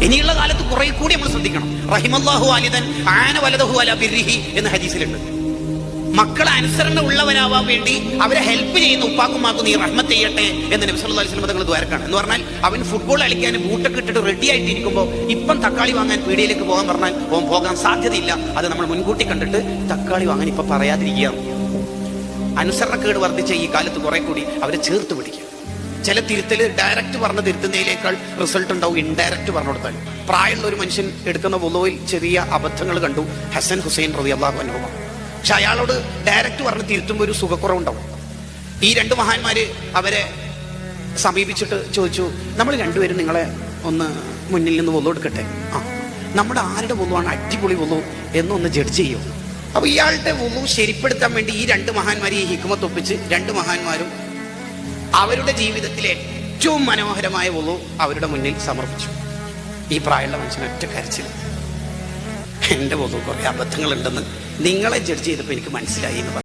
ഇനിയുള്ള കാലത്ത് കുറെ കൂടി നമ്മൾ ശ്രദ്ധിക്കണം. റഹിമല്ലാഹു വാലിദൻ ആന വലദഹു അലാ ബിർരിഹി എന്ന ഹദീസിലുണ്ട്. മക്കളെ അനുസരണ ഉള്ളവരാവാൻ വേണ്ടി അവരെ ഹെൽപ്പ് ചെയ്യുന്ന ഉപ്പാക്കുമാക്കും നീ റഹ്മത്ത് ചെയ്യട്ടെ എന്ന് നബി സല്ലല്ലാഹു അലൈഹി വസല്ലം തങ്ങൾ ദ്വാരക്കാണ്. എന്ന് പറഞ്ഞാൽ അവൻ ഫുട്ബോൾ കളിക്കാൻ ബൂട്ടൊക്കെ ഇട്ടിട്ട് റെഡി ആയിട്ടിരിക്കുമ്പോൾ ഇപ്പം തക്കാളി വാങ്ങാൻ പീടികയിലേക്ക് പോകാൻ പറഞ്ഞാൽ ഓൻ പോകാൻ സാധ്യതയില്ല. അത് നമ്മൾ മുൻകൂട്ടി കണ്ടിട്ട് തക്കാളി വാങ്ങാൻ ഇപ്പൊ പറയാതിരിക്കുകയാണ്. അനുസരണക്കേട് വർദ്ധിച്ച ഈ കാലത്ത് കുറെ കൂടി അവരെ ചേർത്ത് പിടിക്കുക. ചില തിരുത്തല് ഡയറക്റ്റ് പറഞ്ഞ് തിരുത്തുന്നതിനേക്കാൾ റിസൾട്ട് ഉണ്ടാവും ഇൻഡയറക്റ്റ് പറഞ്ഞു കൊടുത്താൽ. പ്രായമുള്ള ഒരു മനുഷ്യൻ എടുക്കുന്ന വുളുവിൽ ചെറിയ അബദ്ധങ്ങൾ കണ്ടു. ഹസൻ ഹുസൈൻ റളിയല്ലാഹു അൻഹു. പക്ഷെ അയാളോട് ഡയറക്റ്റ് പറഞ്ഞ് തിരുത്തുമ്പോൾ ഒരു സുഖക്കുറവുണ്ടാവും. ഈ രണ്ട് മഹാന്മാര് അവരെ സമീപിച്ചിട്ട് ചോദിച്ചു, നമ്മൾ രണ്ടുപേരും നിങ്ങളെ ഒന്ന് മുന്നിൽ നിന്ന് വുളു എടുക്കട്ടെ, നമ്മുടെ ആരുടെ വുളുവാണ് അടിപൊളി വുളു എന്നൊന്ന് ജഡ്ജ് ചെയ്യും. അപ്പൊ ഇയാളുടെ വുളു ശരിപ്പെടുത്താൻ വേണ്ടി ഈ രണ്ട് മഹാന്മാരെ ഈ ഹിക്മത്ത് ഒപ്പിച്ച് രണ്ട് മഹാന്മാരും അവരുടെ ജീവിതത്തിലെ ഏറ്റവും മനോഹരമായ വുളു അവരുടെ മുന്നിൽ സമർപ്പിച്ചു. ഈ പ്രായമുള്ള മനുഷ്യൻ ഒറ്റ കരച്ചിൽ, എൻ്റെ വുളു കുറെ അബദ്ധങ്ങളുണ്ടെന്ന് നിങ്ങളെ ജഡ്ജ് ചെയ്തപ്പോൾ എനിക്ക് മനസ്സിലായി എന്ന് പറഞ്ഞു.